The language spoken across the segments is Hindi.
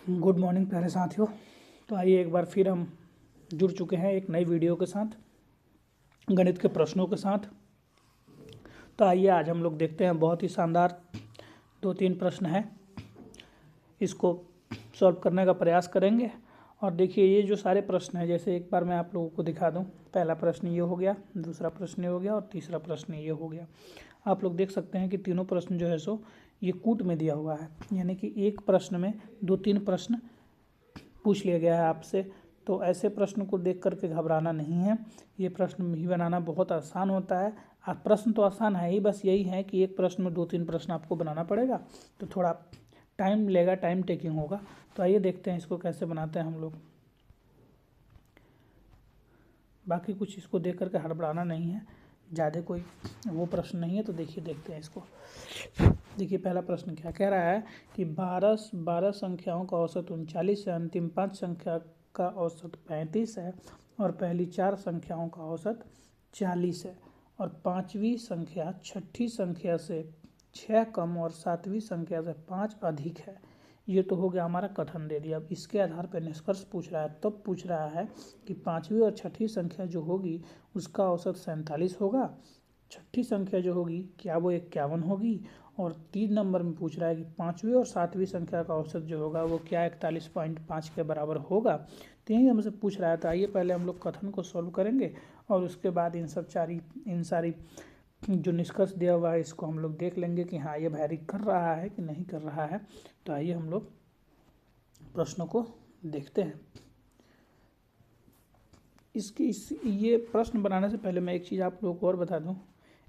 गुड मॉर्निंग प्यारे साथियों। तो आइए एक बार फिर हम जुड़ चुके हैं एक नई वीडियो के साथ, गणित के प्रश्नों के साथ। तो आइए आज हम लोग देखते हैं, बहुत ही शानदार 2-3 प्रश्न हैं, इसको सॉल्व करने का प्रयास करेंगे। और देखिए ये जो सारे प्रश्न हैं, जैसे एक बार मैं आप लोगों को दिखा दूं। पहला प्रश्न ये हो गया, दूसरा प्रश्न ये हो गया और तीसरा प्रश्न ये हो गया। आप लोग देख सकते हैं कि तीनों प्रश्न जो है सो ये कूट में दिया हुआ है, यानी कि एक प्रश्न में 2-3 प्रश्न पूछ लिया गया है आपसे। तो ऐसे प्रश्न को देख करके घबराना नहीं है, ये प्रश्न भी बनाना बहुत आसान होता है। प्रश्न तो आसान है ही, बस यही है कि एक प्रश्न में 2-3 प्रश्न आपको बनाना पड़ेगा, तो थोड़ा टाइम लेगा, टाइम टेकिंग होगा। तो आइए देखते हैं इसको कैसे बनाते हैं हम लोग। बाकी कुछ इसको देख करके हड़बड़ाना नहीं है, ज़्यादा कोई वो प्रश्न नहीं है। तो देखिए देखते हैं इसको। देखिए पहला प्रश्न क्या कह रहा है कि 12 संख्याओं का औसत 39 है, अंतिम 5 संख्या का औसत 35 है और पहली 4 संख्याओं का औसत 40 है और पाँचवीं संख्या छठी संख्या से 6 कम और सातवीं संख्या से 5 अधिक है। ये तो हो गया हमारा कथन दे दिया। अब इसके आधार पर निष्कर्ष पूछ रहा है। तब पूछ रहा है कि पाँचवीं और छठी संख्या जो होगी उसका औसत 47 होगा, छठी संख्या जो होगी क्या वो 51 होगी, और 3 नंबर में पूछ रहा है कि पाँचवीं और सातवीं संख्या का औसत जो होगा वो क्या 41.5 के बराबर होगा। तो यही हमसे पूछ रहा था। आइए पहले हम लोग कथन को सॉल्व करेंगे और उसके बाद इन सारी जो निष्कर्ष दिया हुआ है इसको हम लोग देख लेंगे कि हाँ ये वैरी कर रहा है कि नहीं कर रहा है। तो आइए हम लोग प्रश्नों को देखते हैं। ये प्रश्न बनाने से पहले मैं एक चीज़ आप लोगों को और बता दूं।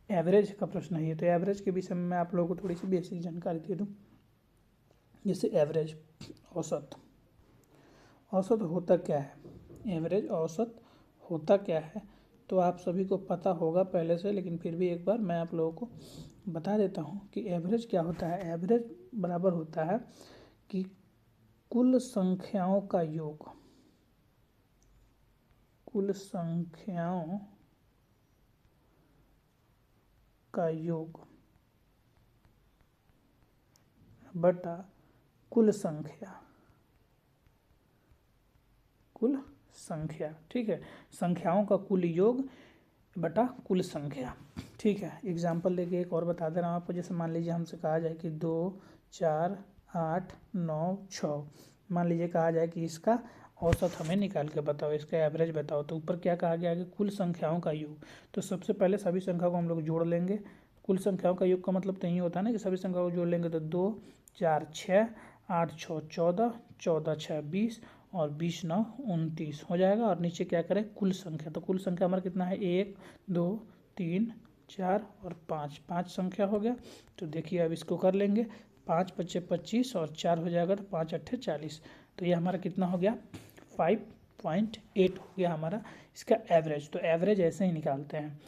एवरेज का प्रश्न है ये, तो एवरेज के विषय में मैं आप लोगों को थोड़ी सी बेसिक जानकारी दे दूं। जैसे एवरेज, औसत होता क्या है, एवरेज औसत होता क्या है, तो आप सभी को पता होगा पहले से, लेकिन फिर भी एक बार मैं आप लोगों को बता देता हूँ कि एवरेज क्या होता है। एवरेज बराबर होता है कि कुल संख्याओं का योग, कुल संख्याओं का योग बटा कुल संख्या, कुल संख्या। ठीक है, संख्याओं का कुल योग बटा कुल संख्या। ठीक है, एग्जाम्पल लेके एक और बता दे रहा हूँ आपको। जैसे मान लीजिए हमसे कहा जाए कि 2, 4, 8, 9, 6, मान लीजिए कहा जाए कि इसका औसत हमें निकाल के बताओ, इसका एवरेज बताओ। तो ऊपर क्या कहा गया कि कुल संख्याओं का योग। तो सबसे पहले सभी संख्या को हम लोग जोड़ लेंगे। कुल संख्याओं का योग का मतलब तो यही होता है ना कि सभी संख्याओं को जोड़ लेंगे। तो 2, 4, 6, 8, 6, 14, 14, 6, 20 और 20, 9, 29 हो जाएगा। और नीचे क्या करें, कुल संख्या। तो कुल संख्या हमारा कितना है, 1, 2, 3, 4 और 5, 5 संख्या हो गया। तो देखिए अब इसको कर लेंगे, 5 × 5 = 25 और 4 हो जाएगा, तो 5 × 8 = 40। तो ये हमारा कितना हो गया, 5.8 हो गया हमारा इसका एवरेज। तो एवरेज ऐसे ही निकालते हैं।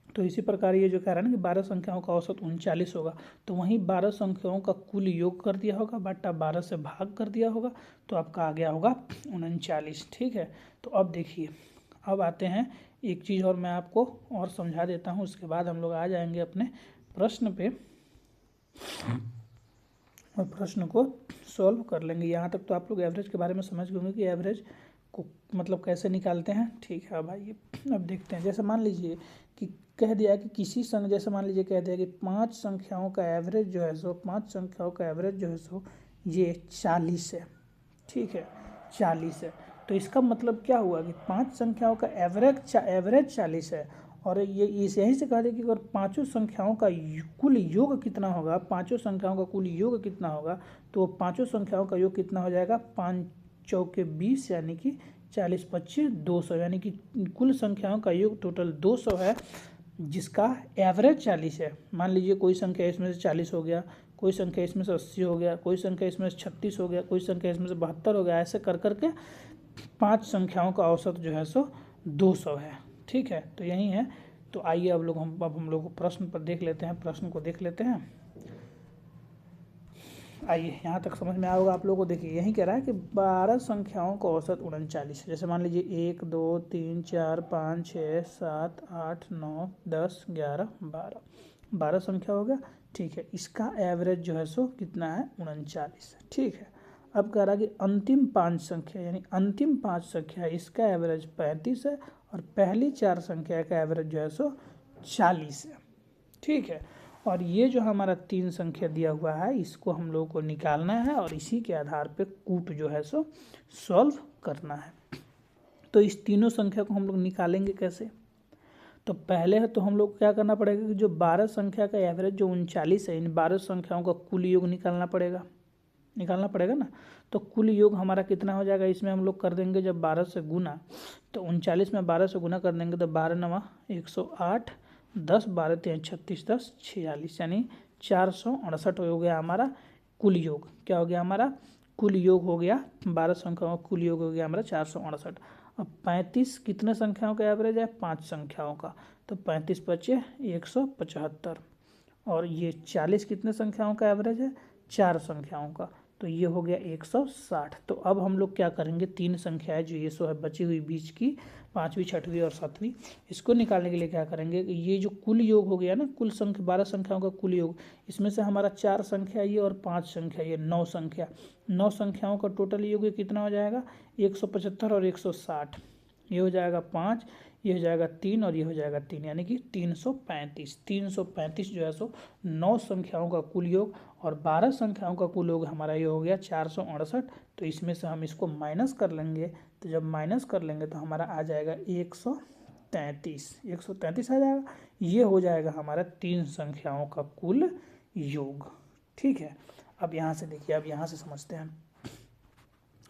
तो इसी प्रकार ये जो कह रहा है ना कि 12 संख्याओं का औसत 39 होगा, तो वहीं 12 संख्याओं का कुल योग कर दिया होगा, बटा 12 से भाग कर दिया होगा, तो आपका आ गया होगा 39। ठीक है, तो अब देखिए, अब आते हैं एक चीज़ और मैं आपको और समझा देता हूँ, उसके बाद हम लोग आ जाएंगे अपने प्रश्न पे और प्रश्न को सॉल्व कर लेंगे। यहाँ तक तो आप लोग एवरेज के बारे में समझ गए कि एवरेज को मतलब कैसे निकालते हैं। ठीक है, अब आइए अब देखते हैं। जैसे मान लीजिए कि कह दिया कि किसी संख्या, जैसे मान लीजिए कह दिया कि 5 संख्याओं का एवरेज जो है सो, 5 संख्याओं का एवरेज जो है सो ये 40 है। ठीक है, 40 है। तो इसका मतलब क्या हुआ कि 5 संख्याओं का एवरेज 40 है। और ये यहीं से कहा जाए कि अगर पाँचों संख्याओं का कुल योग कितना होगा, पाँचों संख्याओं का कुल योग कितना होगा, तो पाँचों संख्याओं का योग कितना हो जाएगा, 5 × 20 यानी कि 40, 25, 200, यानी कि कुल संख्याओं का योग टोटल 200 है, जिसका एवरेज 40 है। मान लीजिए कोई संख्या इसमें से 40 हो गया, कोई संख्या इसमें से 80 हो गया, कोई संख्या इसमें से 36 हो गया, कोई संख्या इसमें से 72 हो गया। ऐसे कर करके 5 संख्याओं का औसत जो है सो 200 है। ठीक है, तो यही है। तो आइए अब हम लोग प्रश्न पर देख लेते हैं, प्रश्न को देख लेते हैं। आइए यहाँ तक समझ में आया होगा आप लोगों को। देखिए यही कह रहा है कि 12 संख्याओं का औसत 39। जैसे मान लीजिए 1, 2, 3, 4, 5, 6, 7, 8, 9, 10, 11, 12, 12 संख्या हो गया। ठीक है, इसका एवरेज जो है सो कितना है, 39 है। ठीक है, अब कह रहा है कि अंतिम 5 संख्या यानी अंतिम 5 संख्या इसका एवरेज 35 है और पहली 4 संख्या का एवरेज जो है सो 40 है। ठीक है, और ये जो हमारा 3 संख्या दिया हुआ है इसको हम लोगों को निकालना है और इसी के आधार पे कूट जो है सो सॉल्व करना है। तो इस तीनों संख्या को हम लोग निकालेंगे कैसे? तो पहले है तो हम लोग क्या करना पड़ेगा कि जो 12 संख्या का एवरेज जो 39 है, इन 12 संख्याओं का कुल योग निकालना पड़ेगा ना। तो कुल योग हमारा कितना हो जाएगा, इसमें हम लोग कर देंगे जब 12 से गुना, तो 39 में 12 से गुना कर देंगे तो 12 नवा 108, 10 12 3 36, 10 46 यानी 468 हो गया हमारा कुल योग। क्या हो गया हमारा कुल योग हो गया, 12 संख्याओं का कुल योग हो गया हमारा 468। अब 35 कितने संख्याओं का एवरेज है, 5 संख्याओं का, तो 35 बचे 175। और ये 40 कितने संख्याओं का एवरेज है, 4 संख्याओं का, तो ये हो गया 160। तो अब हम लोग क्या करेंगे, 3 संख्याएं जो ये सो है बची हुई बीच की 5वीं 6वीं और 7वीं, इसको निकालने के लिए क्या करेंगे, ये जो कुल योग हो गया ना, कुल संख्या 12 संख्याओं का कुल योग, इसमें से हमारा 4 संख्या ये और 5 संख्या ये 9 संख्या, 9 संख्याओं का टोटल योग कितना हो जाएगा 175 और 160, ये हो जाएगा 5, ये हो जाएगा 3 और ये हो जाएगा 3 यानी कि 335। 335 जो है सो 9 संख्याओं का कुल योग और 12 संख्याओं का कुल योग हमारा ये हो गया 468। तो इसमें से हम इसको माइनस कर लेंगे, तो जब माइनस कर लेंगे तो हमारा आ जाएगा 133 आ जाएगा। ये हो जाएगा हमारा 3 संख्याओं का कुल योग। ठीक है, अब यहाँ से देखिए, अब यहाँ से समझते हैं।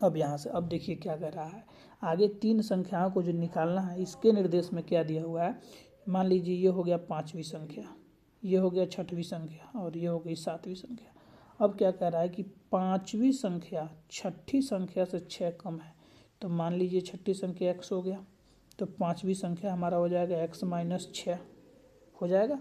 अब देखिए क्या कर रहा है, आगे 3 संख्याओं को जो निकालना है इसके निर्देश में क्या दिया हुआ है, मान लीजिए ये हो गया 5वीं संख्या, ये हो गया 6वीं संख्या और ये हो गई 7वीं संख्या। अब क्या कह रहा है कि 5वीं संख्या 6ठी संख्या से 6 कम है, तो मान लीजिए 6ठी संख्या x हो गया, तो 5वीं संख्या हमारा हो जाएगा x - 6 हो जाएगा।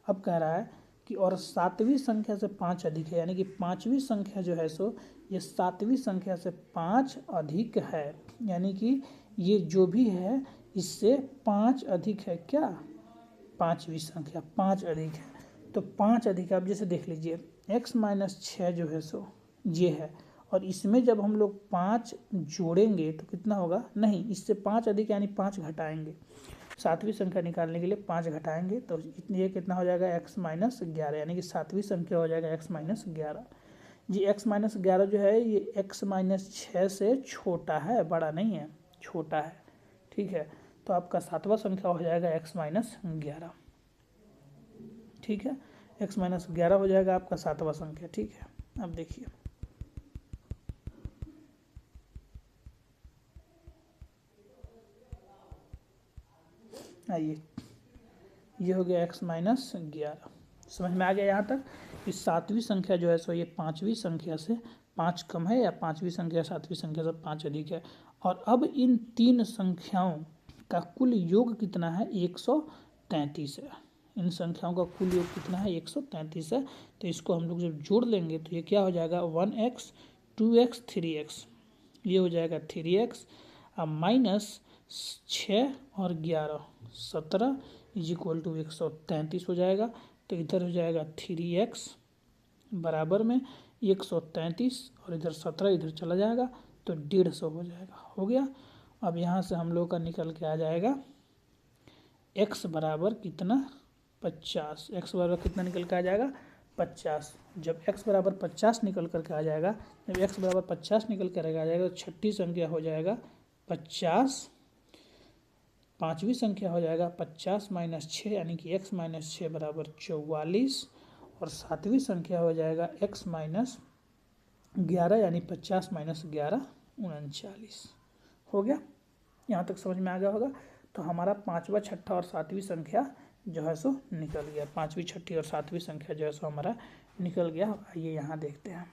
अब कह रहा है कि और 7वीं संख्या से 5 अधिक है, यानी कि 5वीं संख्या जो है सो ये 7वीं संख्या से 5 अधिक है, यानी कि ये जो भी है इससे 5 अधिक है। क्या 5वीं संख्या 5 अधिक है, तो 5 अधिक है। अब जैसे देख लीजिए x - 6 जो है सो ये है, और इसमें जब हम लोग 5 जोड़ेंगे तो कितना होगा, नहीं इससे 5 अधिक यानी 5 घटाएंगे, 7वीं संख्या निकालने के लिए 5 घटाएंगे तो ये कितना हो जाएगा x - 11 यानी कि 7वीं संख्या हो जाएगा x - 11। जी x - 11 जो है ये x - 6 से छोटा है, बड़ा नहीं है, छोटा है। ठीक है, तो आपका 7वां संख्या हो जाएगा x - 11। ठीक है, x - 11 हो जाएगा आपका 7वां संख्या। ठीक है, अब देखिए आइए, ये हो गया x - 11। समझ में आ गया यहाँ तक। इस 7वीं संख्या जो है सो ये 5वीं संख्या से 5 कम है, या 5वीं संख्या 7वीं संख्या से 5 अधिक है। और अब इन 3 संख्याओं का कुल योग कितना है, 133 है। इन संख्याओं का कुल योग कितना है, 133 है। तो इसको हम लोग जब जोड़ लेंगे तो ये क्या हो जाएगा, 1x 2x 3x, ये हो जाएगा 3x। अब माइनस 6 और 11 17 इज इक्वल टू 133 हो जाएगा। तो इधर हो जाएगा 3x बराबर में 133 और इधर 17 इधर चला जाएगा तो 150 हो जाएगा, हो गया। अब यहाँ से हम लोग का निकल के आ जाएगा x बराबर कितना, 50। x बराबर कितना निकल के आ जाएगा, 50। जब x बराबर 50 निकल करके आ जाएगा, जब x बराबर 50 निकल कर आ जाएगा तो 6ठी संख्या हो जाएगा 50, 5वीं संख्या हो जाएगा 50 - 6 यानी कि x - 6 बराबर 44, और 7वीं संख्या हो जाएगा x - 11 यानी 50 - 11 39। हो गया, यहाँ तक समझ में आ गया होगा। तो हमारा 5वां 6ठा और 7वीं संख्या जो है सो निकल गया, 5वीं 6ठी और 7वीं संख्या जो है सो हमारा निकल गया। आइए यहाँ देखते हैं,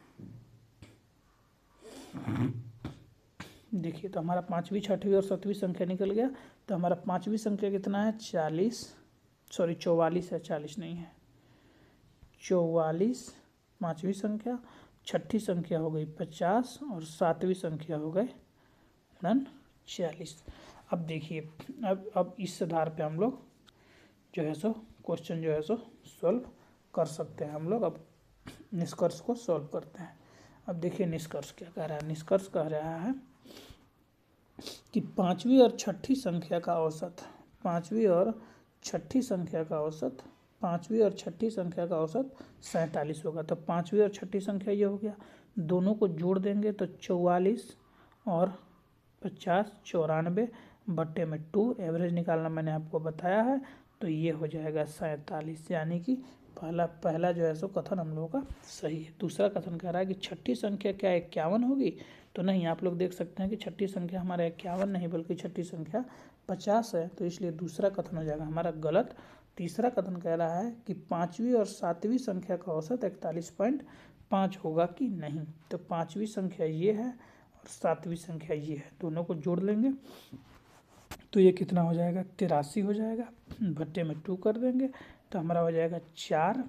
देखिए तो हमारा 5वीं 6वीं और 7वीं संख्या निकल गया। तो हमारा 5वीं संख्या कितना है, 44 है, 40 नहीं है, 44 5वीं संख्या, 6ठी संख्या हो गई 50 और 7वीं संख्या हो गए 39। अब देखिए, अब इस आधार पे हम लोग जो है सो क्वेश्चन जो है सो सॉल्व कर सकते हैं। हम लोग अब निष्कर्ष को सॉल्व करते हैं। अब देखिए निष्कर्ष क्या कह रहा है। निष्कर्ष कह रहा है कि पाँचवीं और छठी संख्या का औसत, पाँचवीं और छठी संख्या का औसत, पाँचवीं और छठी संख्या का औसत 47 होगा। तो पाँचवीं और छठी संख्या ये हो गया, दोनों को जोड़ देंगे तो 44 और 50 94 बट्टे में 2 एवरेज निकालना मैंने आपको बताया है। तो ये हो जाएगा 47, यानी कि पहला जो है सो कथन हम लोगों का सही है। दूसरा कथन कह रहा है कि छठी संख्या क्या 51 होगी, तो नहीं, आप लोग देख सकते हैं कि छठी संख्या हमारा 51 नहीं बल्कि छठी संख्या 50 है, तो इसलिए दूसरा कथन हो जाएगा हमारा गलत। तीसरा कथन कह रहा है कि पाँचवीं और सातवीं संख्या का औसत 41.5 होगा कि नहीं। तो पाँचवीं संख्या ये है और सातवीं संख्या ये है, दोनों को जोड़ लेंगे तो ये कितना हो जाएगा, 83 हो जाएगा। भट्टे में 2 कर देंगे तो हमारा हो जाएगा 4,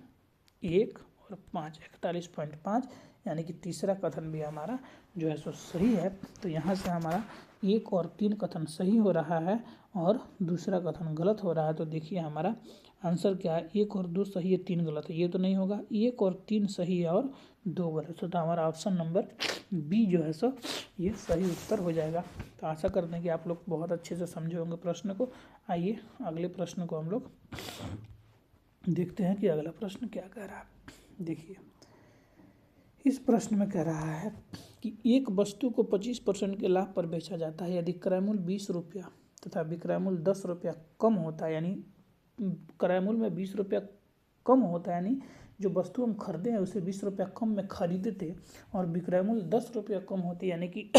1 और 5, 41.5, यानी कि तीसरा कथन भी हमारा जो है सो सही है। तो यहाँ से हमारा 1 और 3 कथन सही हो रहा है और दूसरा कथन गलत हो रहा है। तो देखिए हमारा आंसर क्या है, 1 और 2 सही है, 3 गलत है, ये तो नहीं होगा। 1 और 3 सही है और 2 गलत है, तो हमारा ऑप्शन नंबर बी जो है सो ये सही उत्तर हो जाएगा। तो आशा करते हैं कि आप लोग बहुत अच्छे से समझे होंगे प्रश्न को। आइए अगले प्रश्न को हम लोग देखते हैं कि अगला प्रश्न क्या कह रहा है। देखिए इस प्रश्न में कह रहा है कि एक वस्तु को 25% के लाभ पर बेचा जाता है यदि क्रय मूल्य 20 रुपया तथा विक्रय मूल्य 10 रुपया कम होता है, यानी क्रय मूल्य में 20 रुपया कम होता है, यानी जो वस्तु हम खरीदे हैं उसे 20 रुपया कम में खरीदे थे और विक्रय मूल्य 10 रुपया कम होती, यानी कि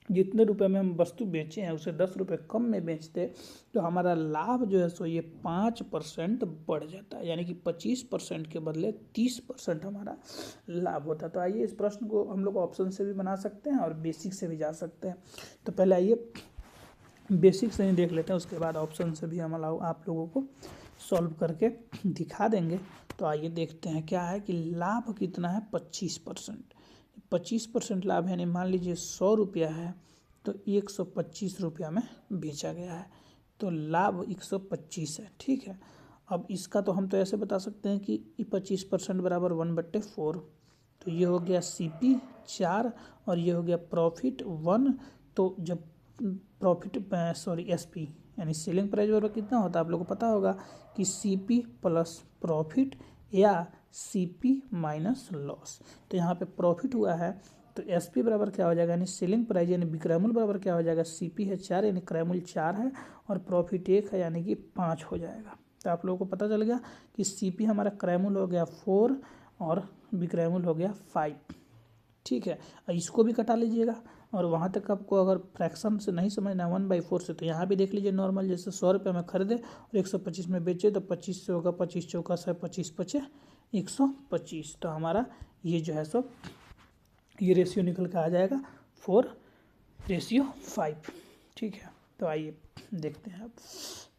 जितने रुपए में हम वस्तु बेचे हैं उसे 10 रुपये कम में बेचते, तो हमारा लाभ जो है सो ये 5% बढ़ जाता है, यानी कि 25% के बदले 30% हमारा लाभ होता है। तो आइए इस प्रश्न को हम लोग ऑप्शन से भी बना सकते हैं और बेसिक से भी जा सकते हैं। तो पहले आइए बेसिक से ही देख लेते हैं, उसके बाद ऑप्शन से भी हम आप लोगों को सॉल्व करके दिखा देंगे। तो आइए देखते हैं क्या है कि लाभ कितना है, 25%। 25% लाभ है, यानी मान लीजिए 100 रुपया है तो 125 रुपया में बेचा गया है, तो लाभ 125 है। ठीक है, अब इसका तो हम तो ऐसे बता सकते हैं कि 25% बराबर 1/4, तो ये हो गया CP 4 और ये हो गया प्रॉफिट 1। तो जब प्रॉफिट SP यानी सेलिंग प्राइस बराबर कितना होता है, आप लोगों को पता होगा कि CP प्लस प्रॉफिट या CP माइनस लॉस। तो यहाँ पे प्रॉफिट हुआ है तो SP बराबर क्या हो जाएगा, यानी सेलिंग प्राइस यानी विक्रय मूल्य बराबर क्या हो जाएगा, CP है 4 यानी क्रय मूल्य 4 है और प्रॉफिट 1 है यानी कि 5 हो जाएगा। तो आप लोगों को पता चल गया कि CP हमारा क्रय मूल्य हो गया 4 और विक्रय मूल्य हो गया 5। ठीक है, इसको भी कटा लीजिएगा और वहाँ तक आपको अगर फ्रैक्शन से नहीं समझना 1/4 से, तो यहाँ भी देख लीजिए नॉर्मल, जैसे 100 रुपये में खरीदे और 125 में बेचे तो 25 से होगा, 25 चौका से 25 पचे 125। तो हमारा ये जो है सो ये रेशियो निकल के आ जाएगा 4:5। ठीक है, तो आइए देखते हैं अब।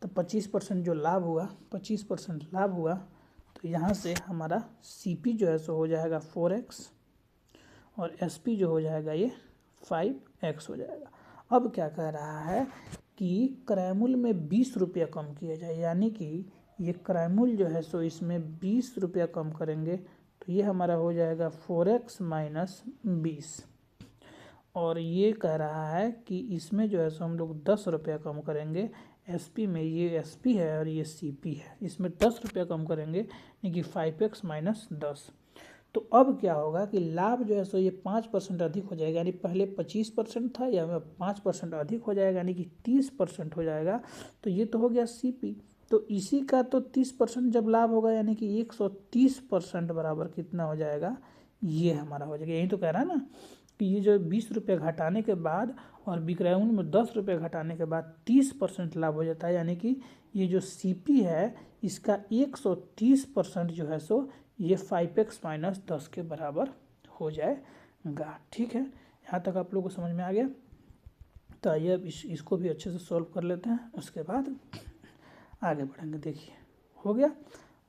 तो 25% जो लाभ हुआ, 25% लाभ हुआ, तो यहाँ से हमारा CP जो है सो हो जाएगा 4x और SP जो हो जाएगा ये 5x हो जाएगा। अब क्या कह रहा है कि क्रय मूल्य में 20 रुपया कम किया जाए, यानी कि ये क्रय मूल्य जो है सो इसमें 20 रुपया कम करेंगे तो ये हमारा हो जाएगा 4x माइनस 20। और ये कह रहा है कि इसमें जो है सो हम लोग 10 रुपया कम करेंगे, SP में ये SP है और ये CP है, इसमें 10 रुपया कम करेंगे यानी कि 5x माइनस 10। तो अब क्या होगा कि लाभ जो है सो ये 5% अधिक हो जाएगा, यानी पहले 25% था या 5% अधिक हो जाएगा यानी कि 30% हो जाएगा। तो ये तो हो गया CP, तो इसी का तो 30% जब लाभ होगा यानी कि 130% बराबर कितना हो जाएगा, ये हमारा हो जाएगा। यही तो कह रहा है ना कि ये जो 20 रुपये घटाने के बाद और विक्रय मूल्य में 10 रुपये घटाने के बाद 30% लाभ हो जाता है, यानी कि ये जो CP है इसका 130% जो है सो ये 5x माइनस 10 के बराबर हो जाएगा। ठीक है, यहाँ तक आप लोगों को समझ में आ गया। तो आइए अब इसको भी अच्छे से सॉल्व कर लेते हैं, उसके बाद आगे बढ़ेंगे। देखिए हो गया।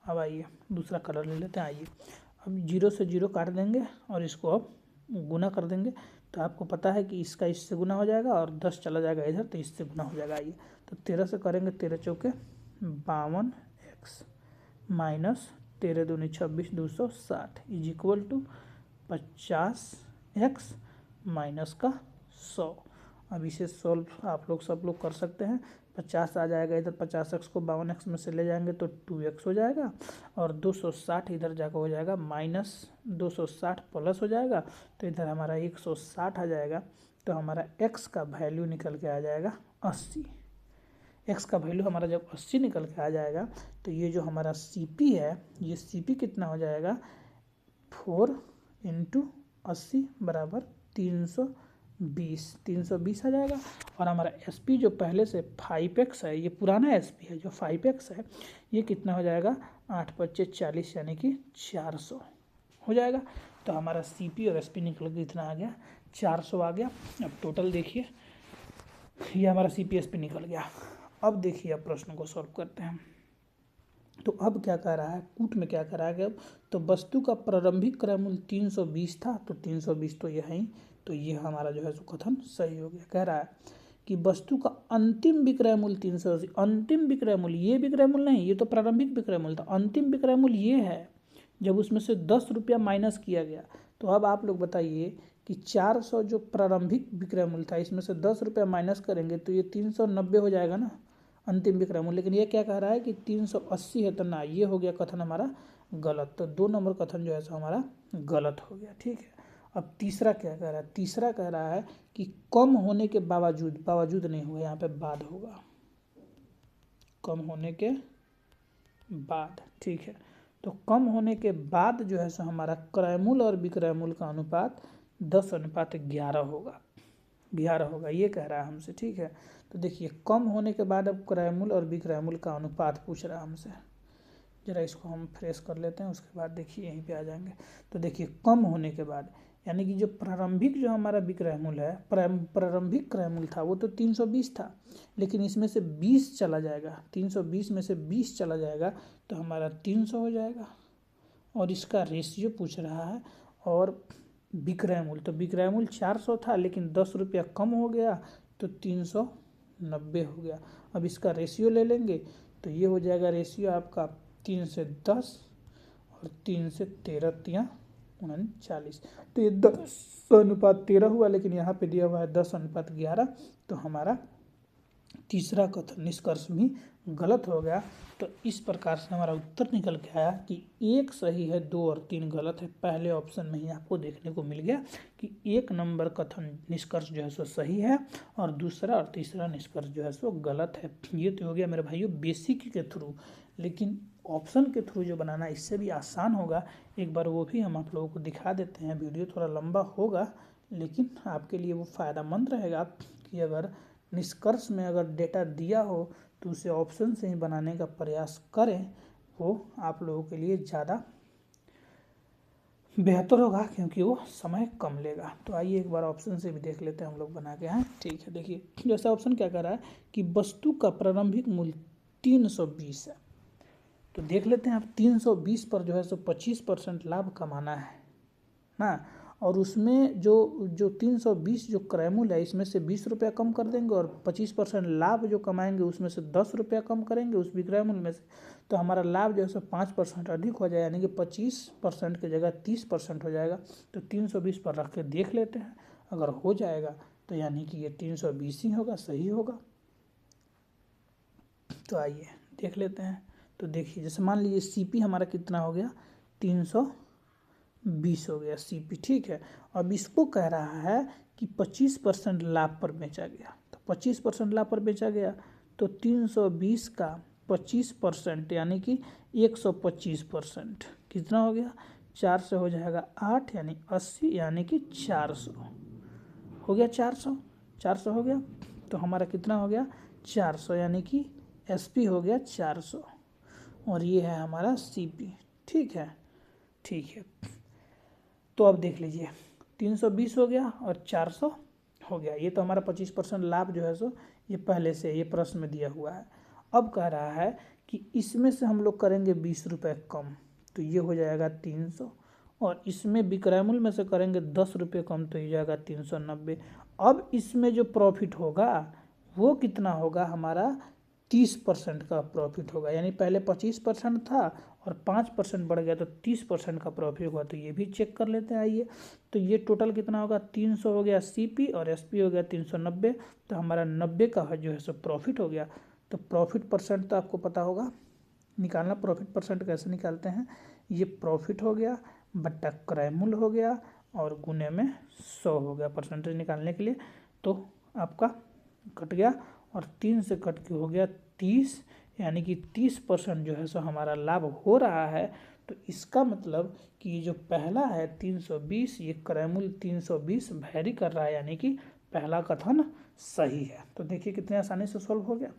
अब आइए दूसरा कलर ले लेते हैं। आइए अब 0 से 0 काट देंगे और इसको अब गुना कर देंगे। तो आपको पता है कि इसका इससे गुना हो जाएगा और 10 चला जाएगा इधर तो इससे गुना हो जाएगा। आइए तो 13 से करेंगे, 13 चौके 52x माइनस 13 दूनी 26 260 is equal to 50x minus का 100। अब इसे सॉल्व आप लोग सब लोग कर सकते हैं। 50 आ जाएगा इधर, 50x को 52x में से ले जाएंगे तो 2x हो जाएगा, और 260 इधर जाकर हो जाएगा माइनस 260 प्लस हो जाएगा, तो इधर हमारा 160 आ जाएगा। तो हमारा x का वैल्यू निकल के आ जाएगा 80। x का वैल्यू हमारा जब 80 निकल के आ जाएगा तो ये जो हमारा CP है, ये CP कितना हो जाएगा, 4 × 80 बराबर 320 आ जाएगा। और हमारा SP जो पहले से 5x है, ये पुराना SP है जो 5x है, ये कितना हो जाएगा, 8 × 5 = 40 यानी कि 400 हो जाएगा। तो हमारा CP और SP निकल के इतना आ गया, 400 आ गया। अब टोटल देखिए, ये हमारा CP SP निकल गया। अब देखिए, अब प्रश्न को सॉल्व करते हैं। तो अब क्या कह रहा है, कूट में क्या करा गया, तो वस्तु का प्रारंभिक क्रय मूल्य 320 था, तो 320 तो ये है ही, तो ये हमारा जो है सो कथन सही हो गया। कह रहा है कि वस्तु का अंतिम विक्रय मूल्य 380, अंतिम विक्रय मूल्य, ये विक्रय मूल्य नहीं, ये तो प्रारंभिक विक्रय मूल्य था, अंतिम विक्रय मूल्य ये है जब उसमें से 10 रुपया माइनस किया गया। तो अब आप लोग बताइए कि 400 जो प्रारंभिक विक्रय मूल्य था, इसमें से 10 रुपया माइनस करेंगे तो ये 390 हो जाएगा ना अंतिम विक्रय मूल्य। लेकिन ये क्या कह रहा है कि 380 है, तो ना, ये हो गया कथन हमारा गलत। तो 2 नंबर कथन जो है सो हमारा गलत हो गया। ठीक है। अब तीसरा क्या कह रहा है, तीसरा कह रहा है कि कम होने के बावजूद, बावजूद नहीं होगा यहाँ पे, बाद होगा, कम होने के बाद। ठीक है। तो कम होने के बाद जो है सो हमारा क्रय मूल्य और विक्रय मूल्य का अनुपात 10:11 होगा, 11 होगा, ये कह रहा है हमसे। ठीक है। तो देखिए, कम होने के बाद अब क्रय मूल्य और विक्रय मूल्य का अनुपात पूछ रहा है हमसे। जरा इसको हम फ्रेश कर लेते हैं, उसके बाद देखिए यहीं पे आ जाएंगे। तो देखिए, कम होने के बाद यानी कि जो प्रारंभिक जो हमारा विक्रय मूल्य है, प्रारंभिक क्रय मूल्य था वो तो 320 था, लेकिन इसमें से 20 चला जाएगा, 320 में से 20 चला जाएगा तो हमारा 300 हो जाएगा। और इसका रेशियो पूछ रहा है। और विक्रय मूल्य, तो विक्रय मूल्य 400 था, लेकिन 10 रुपया कम हो गया तो 390 हो गया। अब इसका रेशियो ले लेंगे तो ये हो जाएगा रेशियो आपका 3 से 10 और 3 से 13 × 39, तो ये 10:13 हुआ, लेकिन यहाँ पे दिया हुआ है 10:11, तो हमारा तीसरा कथन निष्कर्ष भी गलत हो गया। तो इस प्रकार से हमारा उत्तर निकल के आया कि 1 सही है, 2 और 3 गलत है। पहले ऑप्शन में ही आपको देखने को मिल गया कि 1 नंबर कथन निष्कर्ष जो है सो सही है और दूसरा और तीसरा निष्कर्ष जो है सो गलत है। ये तो हो गया मेरे भाइयों बेसिक के थ्रू, लेकिन ऑप्शन के थ्रू जो बनाना इससे भी आसान होगा। एक बार वो भी हम आप लोगों को दिखा देते हैं। वीडियो थोड़ा लंबा होगा, लेकिन आपके लिए वो फ़ायदेमंद रहेगा कि अगर निष्कर्ष में अगर डेटा दिया हो तो उसे ऑप्शन से ही बनाने का प्रयास करें, वो आप लोगों के लिए ज़्यादा बेहतर होगा, क्योंकि वो समय कम लेगा। तो आइए एक बार ऑप्शन से भी देख लेते हैं हम लोग बना के। हैं ठीक है। देखिए, जैसा ऑप्शन क्या कर रहा है कि वस्तु का प्रारंभिक मूल्य 320 है, तो देख लेते हैं आप 320 पर जो है सो 25% लाभ कमाना है ना। और उसमें जो 320 जो क्रय मूल्य है, इसमें से 20 रुपया कम कर देंगे और 25% लाभ जो कमाएंगे उसमें से 10 रुपया कम करेंगे उस विक्रय मूल्य में से, तो हमारा लाभ जो है सो 5% अधिक हो जाए, यानी कि 25% की जगह 30% हो जाएगा। तो 320 पर रख के देख लेते हैं, अगर हो जाएगा तो यानी कि ये 320 ही होगा, सही होगा। तो आइए देख लेते हैं। तो देखिए, जैसे मान लीजिए CP हमारा कितना हो गया, 320 हो गया CP। ठीक है। अब इसको कह रहा है कि 25% लाभ पर बेचा गया, तो 25% लाभ पर बेचा गया, तो 320 का 25% यानी कि 125% कितना हो गया, 4 से हो जाएगा 8 यानी 80, यानी कि 400 हो गया। 400 हो गया, तो हमारा कितना हो गया 400, यानी कि SP हो गया 400 और ये है हमारा CP। ठीक है। ठीक है। तो अब देख लीजिए, 320 हो गया और 400 हो गया। ये तो हमारा 25% लाभ जो है सो ये पहले से ये प्रश्न में दिया हुआ है। अब कह रहा है कि इसमें से हम लोग करेंगे 20 रुपये कम, तो ये हो जाएगा 300, और इसमें विक्रय मूल्य में से करेंगे 10 रुपये कम, तो ये जाएगा 390। अब इसमें जो प्रॉफिट होगा वो कितना होगा हमारा 30% का प्रॉफिट होगा, यानी पहले 25% था और 5% बढ़ गया तो 30% का प्रॉफिट होगा। तो ये भी चेक कर लेते हैं आइए। तो ये टोटल कितना होगा, 300 हो गया सीपी और एसपी हो गया 390, तो हमारा 90 का जो है सो प्रॉफिट हो गया। तो प्रॉफिट परसेंट तो आपको पता होगा निकालना, प्रॉफिट परसेंट कैसे निकालते हैं, ये प्रॉफिट हो गया बट्टा क्रय मूल्य हो गया और गुने में 100 हो गया परसेंटेज निकालने के लिए। तो आपका कट गया और 3 से कट के हो गया 30, यानी कि 30% जो है सो हमारा लाभ हो रहा है। तो इसका मतलब कि ये जो पहला है 320, ये क्रय मूल्य 320 वैरी कर रहा है, यानी कि पहला कथन सही है। तो देखिए कितने आसानी से सॉल्व हो गया,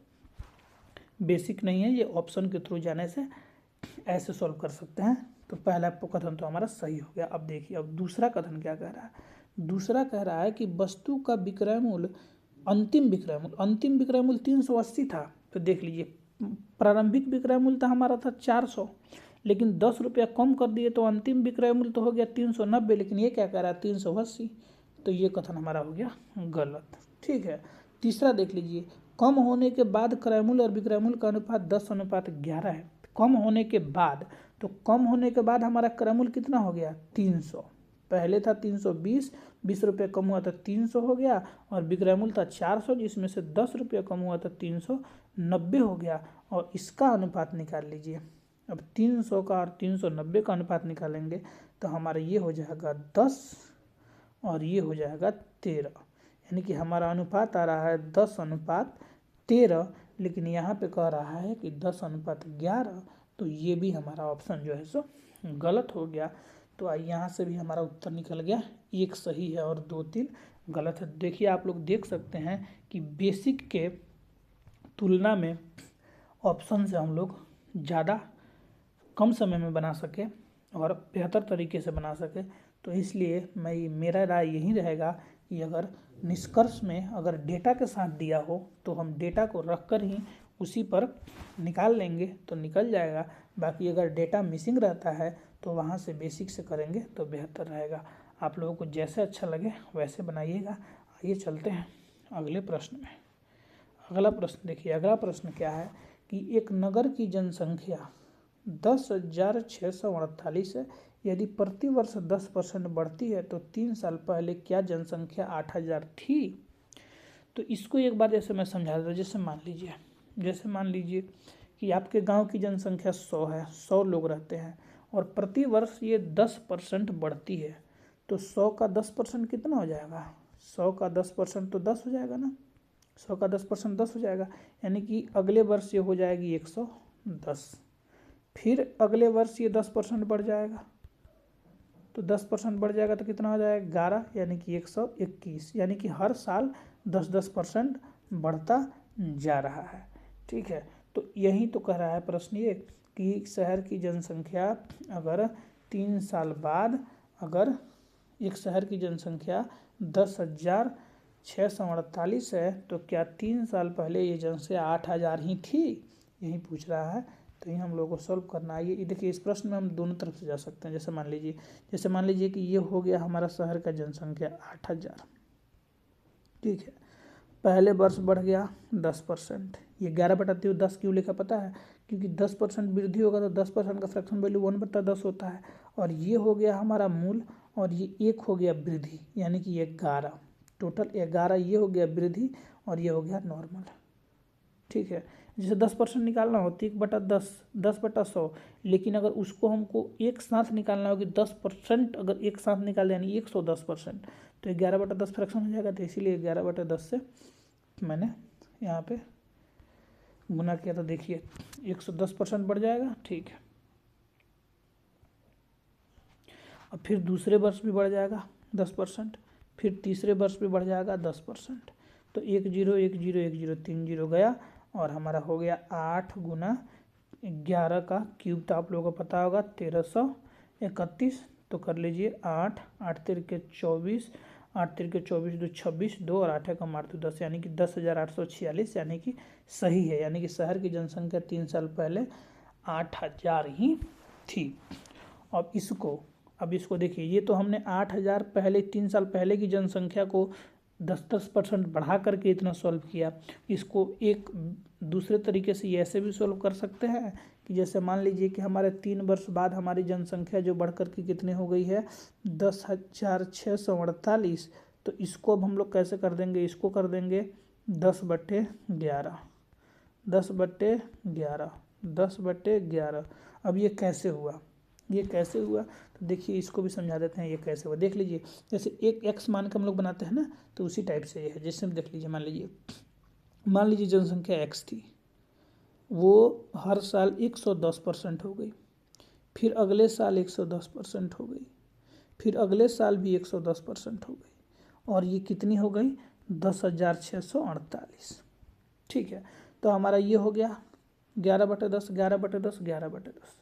बेसिक नहीं है, ये ऑप्शन के थ्रू जाने से ऐसे सॉल्व कर सकते हैं। तो पहला कथन तो हमारा सही हो गया। अब देखिए अब दूसरा कथन क्या कह रहा है, दूसरा कह रहा है कि वस्तु का विक्रय मूल्य अंतिम विक्रय मूल्य 380 था। तो देख लीजिए प्रारंभिक विक्रय मूल्य था हमारा था 400, लेकिन 10 रुपया कम कर दिए तो अंतिम विक्रय मूल्य तो हो गया 390, लेकिन ये क्या कह रहा है 380। तो ये कथन हमारा हो गया गलत। ठीक है, तीसरा देख लीजिए, कम होने के बाद क्रय मूल्य और विक्रय मूल्य का अनुपात 10:11 है। कम होने के बाद, तो कम होने के बाद हमारा क्रय मूल्य कितना हो गया 300, पहले था 320, 20 रुपये कम हुआ तो 300 हो गया, और विक्रय मूल्य था 400 जिसमें से 10 रुपये कम हुआ तो 390 हो गया। और इसका अनुपात निकाल लीजिए। अब 300 का और 390 का अनुपात निकालेंगे तो हमारा ये हो जाएगा 10 और ये हो जाएगा 13, यानी कि हमारा अनुपात आ रहा है 10:13, लेकिन यहाँ पे कह रहा है कि 10:11। तो ये भी हमारा ऑप्शन जो है सो गलत हो गया। तो आइए यहाँ से भी हमारा उत्तर निकल गया, एक सही है और 2-3 गलत है। देखिए आप लोग देख सकते हैं कि बेसिक के तुलना में ऑप्शन से हम लोग ज़्यादा कम समय में बना सके और बेहतर तरीके से बना सके। तो इसलिए मेरा राय यही रहेगा कि अगर निष्कर्ष में अगर डेटा के साथ दिया हो तो हम डेटा को रख कर ही उसी पर निकाल लेंगे तो निकल जाएगा। बाकी अगर डेटा मिसिंग रहता है तो वहाँ से बेसिक से करेंगे तो बेहतर रहेगा। आप लोगों को जैसे अच्छा लगे वैसे बनाइएगा। आइए चलते हैं अगले प्रश्न में। अगला प्रश्न देखिए, अगला प्रश्न क्या है कि एक नगर की जनसंख्या 10,648 है। यदि प्रतिवर्ष 10% बढ़ती है तो 3 साल पहले क्या जनसंख्या 8,000 थी। तो इसको एक बार जैसे मैं समझा देता हूँ। जैसे मान लीजिए कि आपके गांव की जनसंख्या 100 है, 100 लोग रहते हैं और प्रतिवर्ष ये 10% बढ़ती है। तो 100 का 10% कितना हो जाएगा, 100 का 10% तो 10 हो जाएगा ना, 100 का 10% 10 हो जाएगा, यानी कि अगले वर्ष ये हो जाएगी 110। फिर अगले वर्ष ये 10% बढ़ जाएगा, तो 10% बढ़ जाएगा तो कितना हो जाएगा 11, यानी कि 121, यानी कि हर साल 10% बढ़ता जा रहा है। ठीक है, तो यही तो कह रहा है प्रश्न ये कि शहर की जनसंख्या अगर 3 साल बाद अगर एक शहर की जनसंख्या 10,648 है तो क्या 3 साल पहले ये जनसंख्या 8,000 ही थी, यही पूछ रहा है। तो ये हम लोगों को सॉल्व करना है। ये देखिए इस प्रश्न में हम दोनों तरफ से जा सकते हैं। जैसे मान लीजिए कि ये हो गया हमारा शहर का जनसंख्या 8,000, ठीक है, पहले वर्ष बढ़ गया 10%, ये 11/10 क्यों लिखा पता है, क्योंकि 10% वृद्धि होगा तो 10% का फ्रैक्शन वैल्यू 1/10 होता है। और ये हो गया हमारा मूल और ये 1 हो गया वृद्धि, यानी कि 11, टोटल 11 ये हो गया वृद्धि और ये हो गया नॉर्मल। ठीक है, जैसे 10% निकालना हो तो 1/10, 10/100, लेकिन अगर उसको हमको एक साथ निकालना हो कि 10% अगर एक साथ निकाल यानी 110%, तो 11/10 फ्रैक्शन हो जाएगा। तो इसीलिए 11/10 से मैंने यहाँ पे गुना किया, तो देखिए 110% बढ़ जाएगा। ठीक है, अब फिर दूसरे वर्ष भी बढ़ जाएगा 10%, फिर तीसरे वर्ष भी बढ़ जाएगा 10%। तो 1 0 1 0 1 0 3 0 गया और हमारा हो गया 8 गुना 11 का क्यूब, तो आप लोगों को पता होगा 1331। तो कर लीजिए 8 8 तिरके 24, 8 तिरके 24 2 26, 2 और 8 का मार दो 10, यानी कि 10,846, यानी कि सही है। यानी कि शहर की जनसंख्या 3 साल पहले 8,000 ही थी। अब इसको देखिए, ये तो हमने 8,000 पहले 3 साल पहले की जनसंख्या को 10% बढ़ा करके इतना सॉल्व किया। इसको एक दूसरे तरीके से ये ऐसे भी सॉल्व कर सकते हैं कि जैसे मान लीजिए कि हमारे 3 वर्ष बाद हमारी जनसंख्या जो बढ़ करके कितनी हो गई है 10,648। तो इसको अब हम लोग कैसे कर देंगे, इसको कर देंगे 10/11, 10/11, 10/11। अब ये कैसे हुआ, ये कैसे हुआ, तो देखिए इसको भी समझा देते हैं ये कैसे हुआ। देख लीजिए जैसे एक x मान के हम लोग बनाते हैं ना, तो उसी टाइप से ये है। जैसे देख लीजिए, मान लीजिए जनसंख्या x थी, वो हर साल 110% हो गई, फिर अगले साल 110% हो गई, फिर अगले साल भी 110% हो गई, और ये कितनी हो गई 10,648। ठीक है, तो हमारा ये हो गया 11/10, 11/10, 11/10।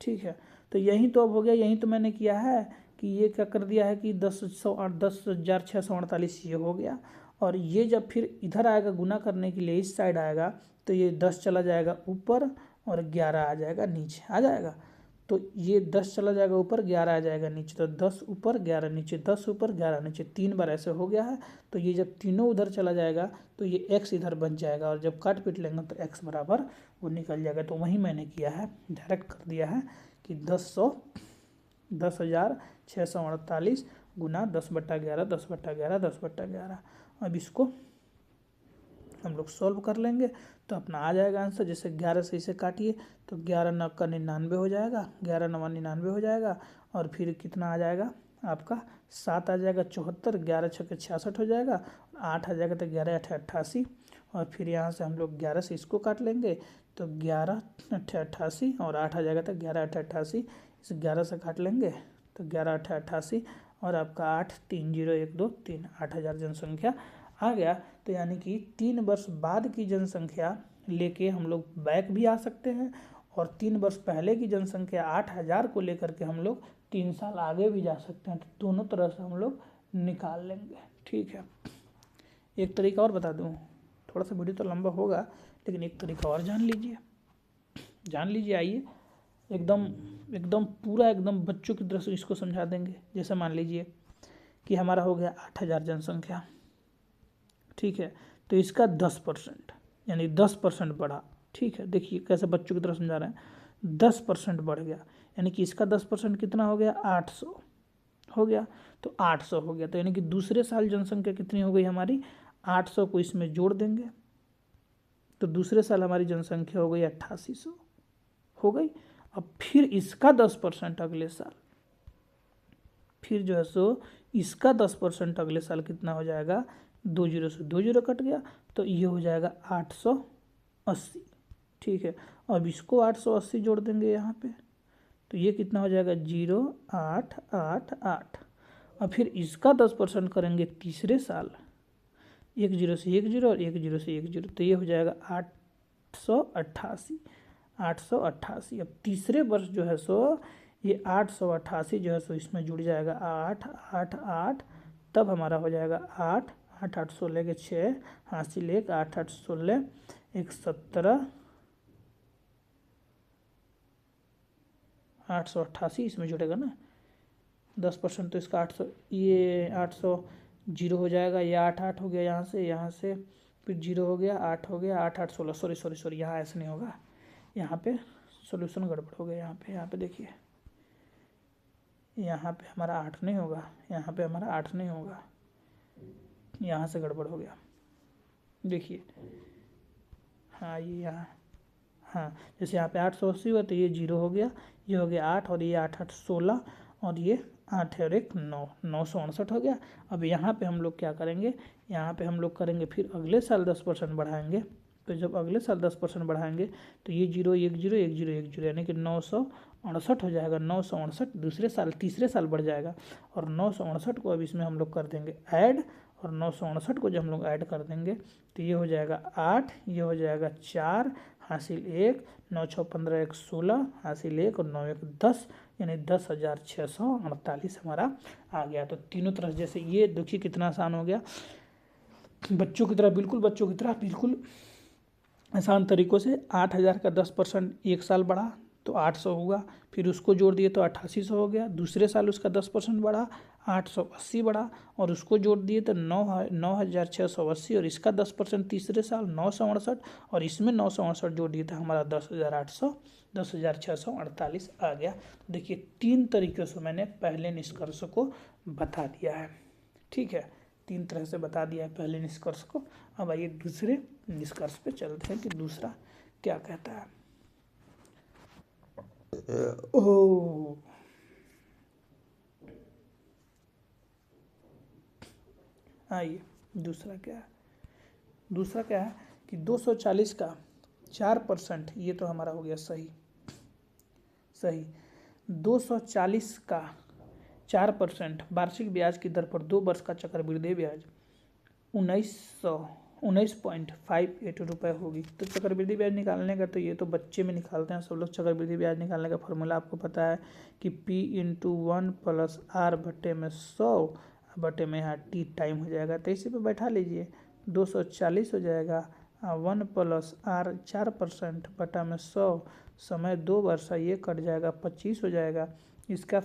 ठीक है, तो यही तो अब हो गया, यही तो मैंने किया है कि ये क्या कर दिया है कि 10,648 ये हो गया। और ये जब फिर इधर आएगा गुना करने के लिए, इस साइड आएगा, तो ये 10 चला जाएगा ऊपर और 11 आ जाएगा नीचे, आ जाएगा। तो ये 10 चला जाएगा ऊपर, 11 आ जाएगा नीचे, तो 10 ऊपर 11 नीचे, 10 ऊपर 11 नीचे, 3 बार ऐसे हो गया है। तो ये जब तीनों उधर चला जाएगा तो ये x इधर बच जाएगा, और जब काट पीट लेंगे तो x बराबर वो निकल जाएगा। तो वही मैंने किया है, डायरेक्ट कर दिया है कि 10,648 गुना 10/11, 10/11, 10/11। अब इसको हम लोग सॉल्व कर लेंगे तो अपना आ जाएगा आंसर। जैसे 11 से इसे काटिए तो 11×9 = 99 हो जाएगा, 11×9 = 99 हो जाएगा। और फिर कितना आ जाएगा आपका 7 आ जाएगा 74, 11×6 = 66 हो जाएगा, 8 आ जाएगा तो 11×8 = 88। और फिर यहाँ से हम लोग 11 से इसको काट लेंगे तो 11×8 = 88, और 8 आ जाएगा तो 11×8 = 88। इस 11 से काट लेंगे तो 11×8 = 88, और आपका 8 3 0 1 2 3, 8,000 जनसंख्या आ गया। तो यानी कि 3 वर्ष बाद की जनसंख्या लेके हम लोग बैक भी आ सकते हैं, और 3 वर्ष पहले की जनसंख्या 8,000 को लेकर के हम लोग 3 साल आगे भी जा सकते हैं। तो दोनों तरह से हम लोग निकाल लेंगे। ठीक है, एक तरीका और बता दूं, थोड़ा सा वीडियो तो लंबा होगा लेकिन एक तरीका और जान लीजिए, जान लीजिए। आइए एकदम एकदम पूरा एकदम बच्चों की तरह से इसको समझा देंगे। जैसे मान लीजिए कि हमारा हो गया 8,000 जनसंख्या, ठीक है, तो इसका 10% यानी 10% बढ़ा। ठीक है, देखिए कैसे बच्चों की तरह समझा रहे हैं, 10% बढ़ गया, यानी कि इसका 10% कितना हो गया 800 हो गया, तो 800 हो गया। तो यानी कि दूसरे साल जनसंख्या कितनी हो गई हमारी, 800 को इसमें जोड़ देंगे तो दूसरे साल हमारी जनसंख्या हो गई 8800 हो गई। अब फिर इसका 10% अगले साल, फिर जो है सो इसका 10% अगले साल कितना हो जाएगा, 2 0 से 2 0 कट गया, तो ये हो जाएगा 880। ठीक है, अब इसको 880 जोड़ देंगे यहाँ पे, तो ये कितना हो जाएगा 0888। और फिर इसका 10% करेंगे तीसरे साल, 1 0 से 1 0 और 1 0 से 1 0, तो ये हो जाएगा 888, 888। अब तीसरे वर्ष जो है सो ये 888 जो है सो इसमें जुड़ जाएगा 8 8 8, तब हमारा हो जाएगा 8 8 8 16 के 6 हासिल 1, 8 8 16 1 17, 888 इसमें जुड़ेगा ना 10%, तो इसका 800, ये 800 जीरो हो जाएगा, ये 8 8 हो गया, यहाँ से फिर 0 हो गया, 8 हो गया, 8 8 16, सॉरी यहाँ ऐसे नहीं होगा, यहाँ पे सॉल्यूशन गड़बड़ हो गया। यहाँ पे देखिए, यहाँ पे हमारा 8 नहीं होगा, यहाँ पे हमारा 8 नहीं होगा, यहाँ से गड़बड़ हो गया। देखिए हाँ, ये यहाँ, हाँ जैसे यहाँ पे 880 हुआ तो ये 0 हो गया, ये हो गया 8, और ये 8 8 16, और ये 8 और 1 9, 968 हो गया। अब यहाँ पे हम लोग क्या करेंगे, यहाँ पे हम लोग करेंगे फिर अगले साल 10% बढ़ाएंगे। तो जब अगले साल 10% बढ़ाएंगे तो ये 0 1 0 1 0 1 0 यानी कि 968 हो जाएगा। 968 दूसरे साल तीसरे साल बढ़ जाएगा, और 968 को अब इसमें हम लोग कर देंगे ऐड, और 968 को जब हम लोग ऐड कर देंगे तो ये हो जाएगा 8, ये हो जाएगा 4 हासिल 1, 9 6 15 1 16 हासिल 1, और 9 1 10, यानी 10,648 हमारा आ गया। तो तीनों तरफ जैसे ये देखिए कितना आसान हो गया, बच्चों की तरह, बिल्कुल बच्चों की तरह, बिल्कुल आसान तरीक़ों से 8,000 का 10% एक साल बढ़ा, तो 800 हुआ, फिर उसको जोड़ दिए तो 8800 हो गया, दूसरे साल उसका 10% बढ़ा 880 बढ़ा, और उसको जोड़ दिए तो 9680, और इसका 10% तीसरे साल 968, और इसमें 968 जोड़ दिए तो हमारा 10,648 आ गया। तो देखिए 3 तरीक़ों से मैंने पहले निष्कर्ष को बता दिया है, ठीक है, 3 तरह से बता दिया है पहले निष्कर्ष को। अब आइए दूसरे निष्कर्ष पे चलते हैं कि दूसरा क्या कहता है। ओह, आइए दूसरा क्या है। दूसरा क्या है कि 240 का 4%, ये तो हमारा हो गया सही। 240 का 4% वार्षिक ब्याज की दर पर 2 वर्ष का चक्रवृद्धि ब्याज 19.58 रुपये होगी। तो चक्रवृद्धि ब्याज निकालने का, तो ये तो बच्चे में निकालते हैं सब लोग। चक्रवृद्धि ब्याज निकालने का फॉर्मूला आपको पता है कि P/1 + R/100 बटे में यहाँ T टाइम हो जाएगा, तो इसी पे बैठा लीजिए। 240 हो जाएगा, 1 + R 4% बटा में 100, समय 2 वर्ष, ये कट जाएगा 25 हो जाएगा। इसका